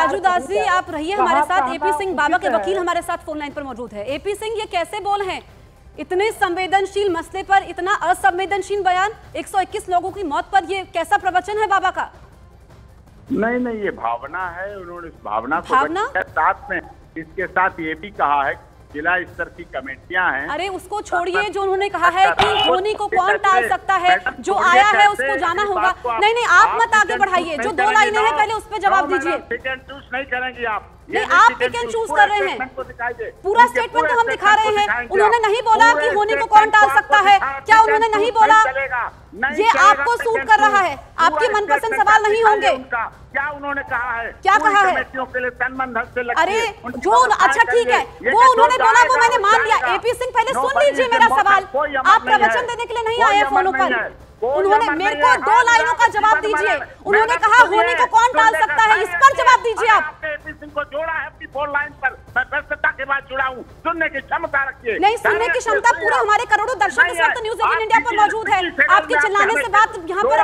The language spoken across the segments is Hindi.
राजू दास जी, आप रहिए हमारे साथ। एपी सिंह, बाबा के वकील हमारे साथ फोन लाइन पर मौजूद है। एपी सिंह, ये कैसे बोल हैं? इतने संवेदनशील मसले पर इतना असंवेदनशील बयान, 121 लोगों की मौत पर, ये कैसा प्रवचन है बाबा का? नहीं, ये भावना है। उन्होंने इस भावना को साथ में इसके साथ ये भी कहा है जिला स्तर की कमेटियां हैं। अरे उसको छोड़िए, जो उन्होंने कहा है कि होनी को कौन टाल सकता है, जो आया है उसको जाना होगा। नहीं, आप मत आगे बढ़ाइए, जो 2 लाइनें हैं पहले उस पर जवाब दीजिए। पिक एंड चूज नहीं करेंगी आप। नहीं, आप पिक एंड चूज कर रहे हैं। पूरा स्टेटमेंट तो हम दिखा रहे हैं। उन्होंने नहीं बोला कि होनी को कौन टाल सकता है। क्या उन्होंने नहीं बोला? ये आपको सूट कर रहा है, आपके मनपसंद सवाल नहीं होंगे। क्या उन्होंने कहा है? क्या कहा है? के लिए तन मन धन से लगे। अरे जो अच्छा ठीक है, वो उन्होंने बोला, वो मैंने मान लिया। एपी सिंह, पहले सुन लीजिए मेरा सवाल। आप प्रवचन देने के लिए नहीं आए फोनों पर। उन्होंने मेरे को 2 लाइनों का जवाब दीजिए। उन्होंने कहा होनी को कौन टाल सकता है, इस पर जवाब दीजिए आप। एपी सिंह को जोड़ा है अपनी फोन लाइन पर, मैं व्यस्तता के बाद जुड़ा हूँ। सुनने की क्षमता रखिए। नहीं, सुनने की क्षमता पूरा हमारे करोड़ों दर्शक इस वक्त न्यूज़ 18 इंडिया पर मौजूद है। आपके चिल्लाने से बात यहाँ पर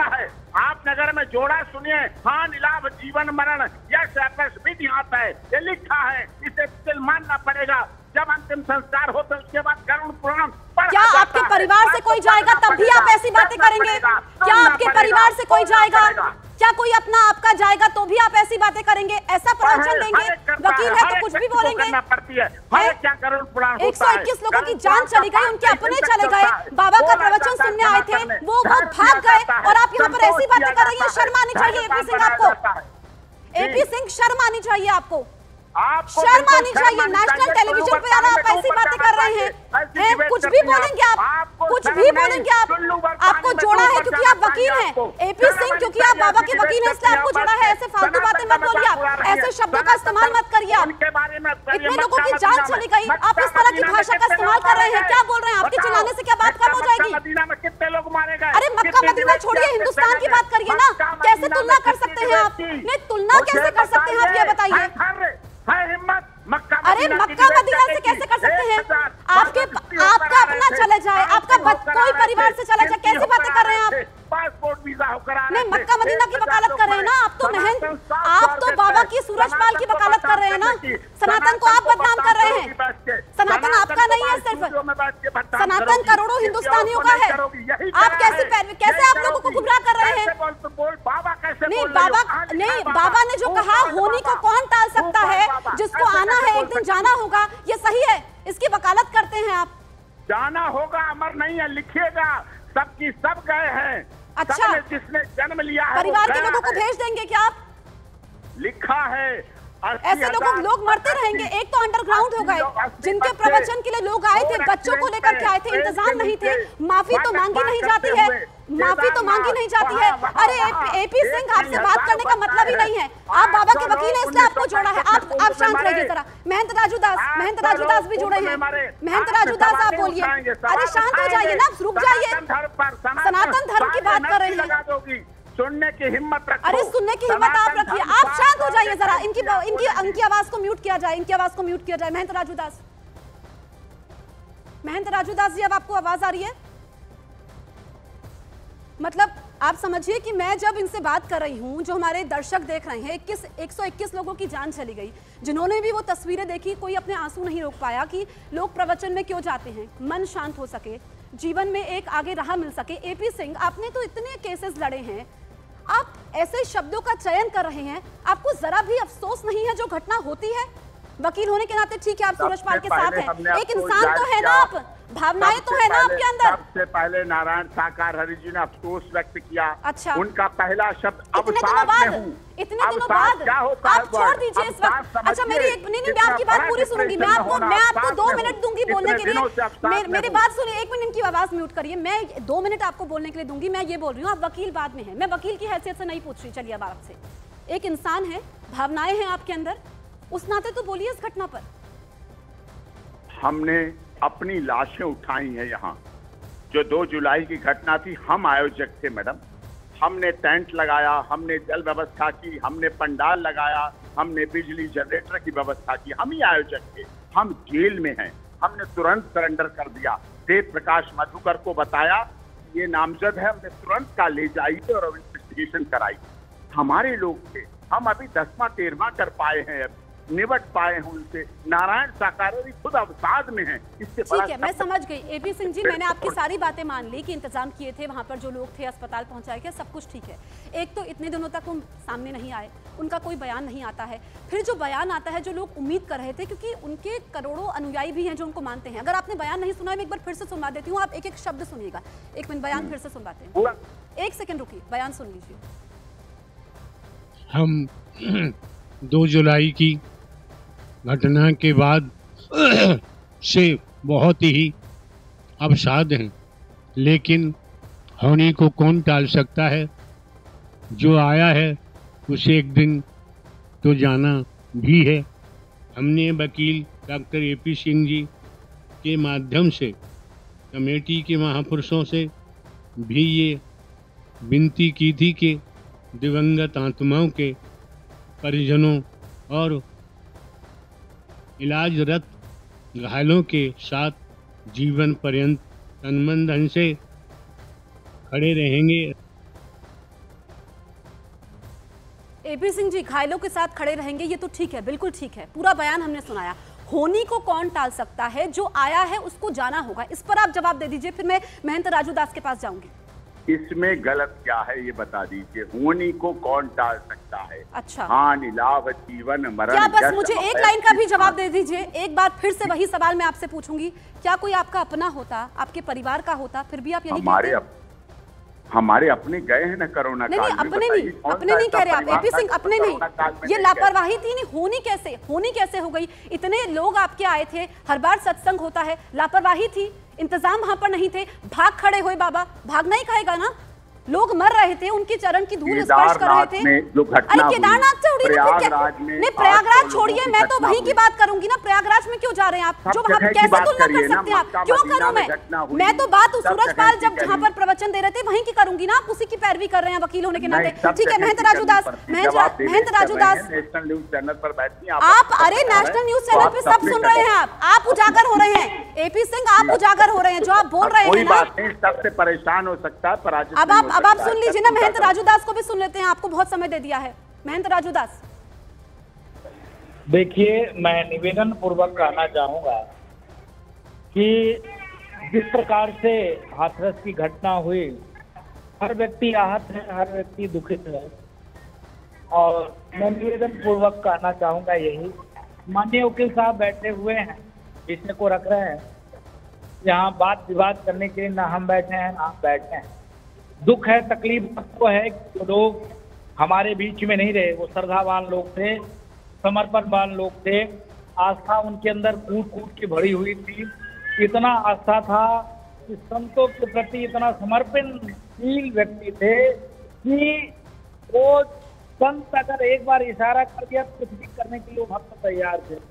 आप नगर में जोड़ा सुनिए। हाँ, नीलाभ जीवन मरण यश विधि आता है, ये लिखा है, इसे दिल मानना पड़ेगा। जब अंतिम संस्कार हो तो उसके बाद करुण पुराण। क्या आपके परिवार से कोई जाएगा तब भी आप ऐसी बातें करेंगे? क्या आपके परिवार से कोई जाएगा? क्या कोई अपना आपका जाएगा तो भी आप ऐसी बातें करेंगे? ऐसा प्रवचन देंगे? वकील है तो कुछ भी बोलेंगे। 121 लोगों की जान चली गई, उनके अपने चले गए, बाबा का प्रवचन सुनने आए थे, वो भाग गए, और आप यहाँ पर ऐसी बातें कर रही हैं। शर्म आनी चाहिए एपी सिंह आपको। एपी सिंह, शर्म आनी चाहिए आपको। शर्म आनी चाहिए। नेशनल टेलीविजन पे आना, आप ऐसी बातें कर रहे हैं। कुछ भी बोलेंगे आप, कुछ भी बोलेंगे आप। आपको जोड़ा है क्योंकि आप वकील हैं एपी सिंह, क्योंकि आप बाबा के वकील हैं, इसलिए आपको जोड़ा है। ऐसे फालतू बातें मत बोलिए आप, ऐसे शब्दों का इस्तेमाल मत करिए आप। इतने लोगों की जान चली गई, आप इस तरह की भाषा का इस्तेमाल कर रहे हैं। क्या बोल रहे हैं? आपके चिल्लाने से क्या बात कम हो जाएगी? अरे मक्का मदीना छोड़िए, हिंदुस्तान की बात करिए ना। कैसे तुलना कर सकते हैं आप? नहीं, तुलना कैसे कर सकते हैं आप, ये बताइए। अरे मक्का मदीना से कैसे कर सकते हैं? आपका अपना चले जाए, आपका कोई परिवार से चला जाए, कैसी बातें कर रहे हैं आप? पासपोर्ट वीजा होकर नहीं, मक्का मदीना की वकालत कर रहे हैं ना आप तो बाबा की सूरजपाल की वकालत कर रहे हैं ना। सनातन को आप बदनाम कर रहे हैं। सनातन आपका नहीं है, सिर्फ सनातन करोड़ों हिंदुस्तानियों का है। आप कैसे आप लोगों को गुमराह कर रहे हैं? नहीं, बाबा ने जो कहा होनी को कौन टाल सकता है, जिसको आना है एक दिन जाना होगा, ये सही है, इसकी वकालत करते हैं आप। जाना होगा, अमर नहीं है, लिखिएगा। सबकी सब गए हैं। अच्छा, जिसने जन्म लिया है परिवार के लोगों को भेज देंगे क्या आप? लिखा है। ऐसे लोग मरते रहेंगे। एक तो अंडरग्राउंड हो गए, जिनके प्रवचन के लिए लोग आए थे, बच्चों को लेकर के आए थे, इंतजाम नहीं थे। माफी तो मांगी नहीं जाती है, माफी तो मांगी नहीं जाती है। अरे एपी सिंह, आपसे बात करने का मतलब ही नहीं है। आप बाबा के वकील हैं, इसलिए आपको जोड़ा है। आप शांत रहिए जरा। महंत राजू दास भी जुड़े हैं। महंत राजू दास, आप बोलिए। अरे शांत हो जाइए ना, रुक जाइए। सनातन धर्म की बात कर रहे हैं। सुनने की हिम्मत रखो। अरे सुनने की हिम्मत आप रखिए, आप शांत हो जाइए जरा। इनकी आवाज को म्यूट किया जाए, इनकी आवाज को म्यूट किया जाए। महंत राजू दास जी, अब आपको आवाज आ रही है? मतलब आप समझिए कि मैं जब इनसे बात कर रही हूं, जो हमारे दर्शक देख रहे हैं, 121 लोगों की जान चली गई। जिन्होंने भी वो तस्वीरें देखी, कोई अपने आंसू नहीं रोक पाया कि लोग प्रवचन में क्यों जाते हैं, मन शांत हो सके, जीवन में एक आगे राह मिल सके। एपी सिंह, आपने तो इतने केसेस लड़े हैं, आप ऐसे शब्दों का चयन कर रहे हैं, आपको जरा भी अफसोस नहीं है जो घटना होती है? वकील होने के नाते ठीक है, आप सूरजपाल के साथ हैं, एक इंसान तो है ना आप, भावनाएं तो है ना आपके अंदर। सबसे पहले नारायण साकार हरि जी ने अफसोस व्यक्त किया। अच्छा, उनका पहला शब्द इतने दिनों बाद आप छोड़ दीजिए इस वक्त। अच्छा, मैं आपकी बात पूरी सुनूंगी। मैं आपको 2 मिनट दूंगी बोलने के लिए। मेरी बात सुनिए, 1 मिनट इनकी आवाज म्यूट करिए। मैं 2 मिनट आपको बोलने के लिए दूंगी। मैं ये बोल रही हूँ, आप वकील बाद में है, मैं वकील की हैसियत से नहीं पूछ रही। चलिए अब आपसे, एक इंसान है, भावनाएं हैं आपके अंदर, उस नाते तो बोलिए इस घटना पर। हमने अपनी लाशें उठाई हैं यहाँ। जो 2 जुलाई की घटना थी, हम आयोजक थे मैडम। हमने टेंट लगाया, हमने जल व्यवस्था की, हमने पंडाल लगाया, हमने बिजली जनरेटर की व्यवस्था की, हम ही आयोजक थे। हम जेल में हैं, हमने तुरंत सरेंडर कर दिया। देव प्रकाश मधुकर को बताया ये नामजद है, हमने तुरंत का ले जाइए और इन्वेस्टिगेशन कराई। हमारे लोग थे, हम अभी 10वां 13वां कर पाए हैं, निबट पाए हैं उनसे। नारायण साकारेरी खुद अवसाद में हैं। इससे ठीक है, मैं समझ गई। एपी सिंह जी, मैंने आपकी सारी बातें मान ली कि इंतजाम किए थे, वहां पर जो लोग थे अस्पताल पहुंचाए गए, सब कुछ ठीक है। एक तो इतने दिनों तक वो सामने नहीं आए, उनका कोई बयान नहीं आता है। फिर जो बयान आता है, जो लोग उम्मीद कर रहे थे, क्योंकि उनके करोड़ों अनुयायी भी हैं जो उनको मानते हैं। अगर आपने बयान नहीं सुना है, मैं एक बार फिर से सुनवा देती हूँ, आप एक एक शब्द सुनिएगा। 1 मिनट, बयान फिर से सुनवाते हैं। 1 सेकंड रुकिए, बयान सुन लीजिए। हम 2 जुलाई की घटना के बाद से बहुत ही अवसाद हैं, लेकिन होने को कौन टाल सकता है। जो आया है उसे एक दिन तो जाना भी है। हमने वकील डॉक्टर एपी सिंह जी के माध्यम से कमेटी के महापुरुषों से भी ये विनती की थी कि दिवंगत आत्माओं के परिजनों और इलाजरत घायलों के साथ जीवन पर्यंत तन मन धन से खड़े रहेंगे। एपी सिंह जी, घायलों के साथ खड़े रहेंगे, ये तो ठीक है, बिल्कुल ठीक है, पूरा बयान हमने सुनाया। होनी को कौन टाल सकता है, जो आया है उसको जाना होगा। इस पर आप जवाब दे दीजिए, फिर मैं महंत राजू दास के पास जाऊंगी। इसमें गलत क्या है ये बता दीजिए। होनी को कौन टाल सकता है? अच्छा, हानि लाभ जीवन मरण, क्या बस मुझे एक लाइन का भी जवाब दे दीजिए। एक बार फिर से वही सवाल मैं आपसे पूछूंगी, क्या कोई आपका अपना होता, आपके परिवार का होता, फिर भी आप यही हमारे अपने गए हैं ना कोरोना काल में। नहीं, अपने नहीं कह रहे आप एपी सिंह, अपने नहीं। ये लापरवाही थी, नहीं होनी कैसे हो गई? इतने लोग आपके आए थे, हर बार सत्संग होता है, लापरवाही थी, इंतजाम वहां पर नहीं थे, भाग खड़े हुए बाबा। भागना ही खाएगा ना, लोग मर रहे थे, उनके चरण की धूल स्पर्श कर रहे थे। अरे केदारनाथ से उड़ी नहीं, प्रयागराज छोड़िए, मैं तो वहीं की बात करूंगी ना। प्रयागराज में क्यों जा रहे हैं आप? जो वहां कैसे तुलना कर सकते हैं आप? क्यों करूं मैं तो बात सूरजपाल जब जहां पर प्रवचन दे रहे थे वहीं की करूंगी ना। आप उसी की पैरवी कर रहे हैं वकील होने के नाते। ठीक है, महंत Raju Das, national news channel पर बैठती हैं आप। अरे नेशनल न्यूज चैनल पे सब सुन रहे हैं आप उजागर हो रहे हैं। एपी सिंह, आप उजागर हो रहे हैं, जो आप बोल रहे हैं ना। सबसे परेशान हो सकता है, पर अब आप सुन लीजिए ना। महंत राजू दास को भी सुन लेते हैं, आपको बहुत समय दे दिया है। महंत राजू दास, देखिए, मैं निवेदन पूर्वक कहना चाहूंगा कि जिस प्रकार से हाथरस की घटना हुई, हर व्यक्ति आहत है, हर व्यक्ति दुखित है। और मैं निवेदन पूर्वक कहना चाहूंगा यही, माननीय वकील साहब बैठे हुए हैं, विषय को रख रहे हैं, यहाँ बात विवाद करने के लिए ना हम बैठे हैं ना आप बैठे हैं। दुख है, तकलीफ सबको है कि लोग हमारे बीच में नहीं रहे। वो श्रद्धावान लोग थे, समर्पणवान लोग थे, आस्था उनके अंदर कूट कूट की भरी हुई थी। इतना आस्था था कि संतों के प्रति इतना समर्पणशील व्यक्ति थे कि वो संत अगर एक बार इशारा कर दिया तो कुछ भी करने के लिए वो भक्त तैयार थे।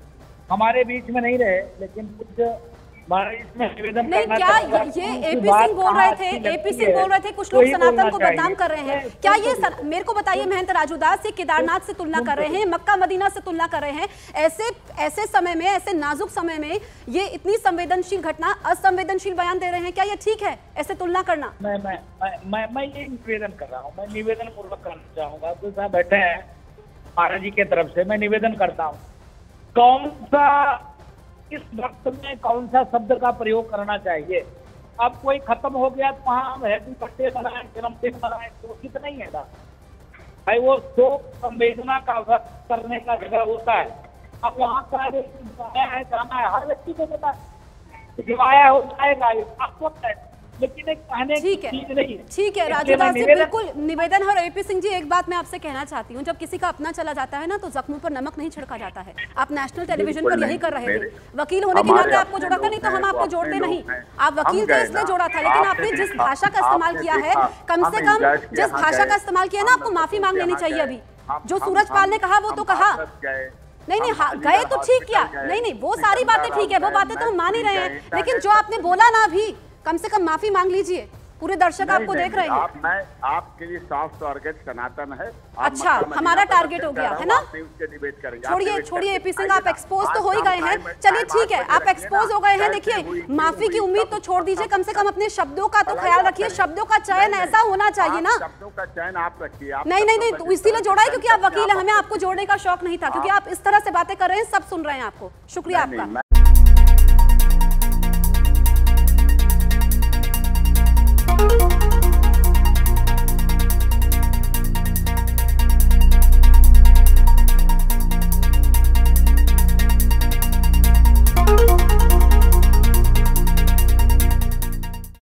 हमारे बीच में नहीं रहे, लेकिन कुछ इसमें निवेदन नहीं, क्या ये एपी सिंह बोल रहे थे? एपी सिंह बोल रहे थे कुछ लोग सनातन को बदनाम कर रहे हैं, क्या ये मेरे को बताइए महंत राजू दास, ये केदारनाथ से तुलना कर रहे हैं, मक्का मदीना से तुलना कर रहे हैं। ऐसे समय में, ऐसे नाजुक समय में ये इतनी संवेदनशील घटना, असंवेदनशील बयान दे रहे हैं, क्या ये ठीक है ऐसे तुलना करना? मैं ये निवेदन कर रहा हूँ, मैं निवेदन पूर्वक करना चाहूंगा। तो साहब बैठे हैं महाराज जी के तरफ से, मैं निवेदन करता हूँ, कौन सा इस वक्त में कौन सा शब्द का प्रयोग करना चाहिए? अब कोई खत्म हो गया तो वहाँ हम हैप्पी बर्थडे मनाएं, जन्मदिन मनाएं, तो उचित नहीं है ना भाई। वो शोक संवेदना का व्यक्त करने का जगह होता है। अब वहाँ का है जाना है, हर व्यक्ति को पता है, जो आया हो जाएगा, आपको है, लेकिन एक कहने की चीज नहीं है। ठीक है राजू दास जी, बिल्कुल निवेदन है। और एपी सिंह जी, एक बात मैं आपसे कहना चाहती हूँ, जब किसी का अपना चला जाता है ना तो जख्मों पर नमक नहीं छिड़का जाता है। आप नेशनल टेलीविजन पर यही कर रहे थे, वकील होने के नाते आपको जोड़ा था, नहीं तो हम आपको जोड़ते नहीं। आप वकील थे इसलिए जोड़ा था, लेकिन आपने जिस भाषा का इस्तेमाल किया है, कम से कम जिस भाषा का इस्तेमाल किया ना, आपको माफी मांग लेनी चाहिए। अभी जो सूरजपाल ने कहा वो तो कहा, नहीं गए तो ठीक किया, नहीं वो सारी बातें ठीक है, वो बातें तो हम मान ही रहे हैं, लेकिन जो आपने बोला ना अभी, कम से कम माफी मांग लीजिए। पूरे दर्शक आपको देख रहे हैं। मैं आपके लिए सॉफ्ट टारगेट सनातन है। अच्छा, हमारा टारगेट हो गया है ना। डिबेट करेंगे। छोड़िए एपी सिंह, आप एक्सपोज तो हो ही गए हैं। चलिए ठीक है, आप एक्सपोज हो गए हैं। देखिए, माफी की उम्मीद तो छोड़ दीजिए, कम से कम अपने शब्दों का तो ख्याल रखिए। शब्दों का चयन ऐसा होना चाहिए ना। शब्दों का चयन आप रखिए। नहीं, तो इसीलिए जोड़ा है क्योंकि आप वकील हैं। हमें आपको जोड़ने का शौक नहीं था, क्योंकि आप इस तरह से बातें कर रहे हैं, सब सुन रहे हैं आपको। शुक्रिया आपका।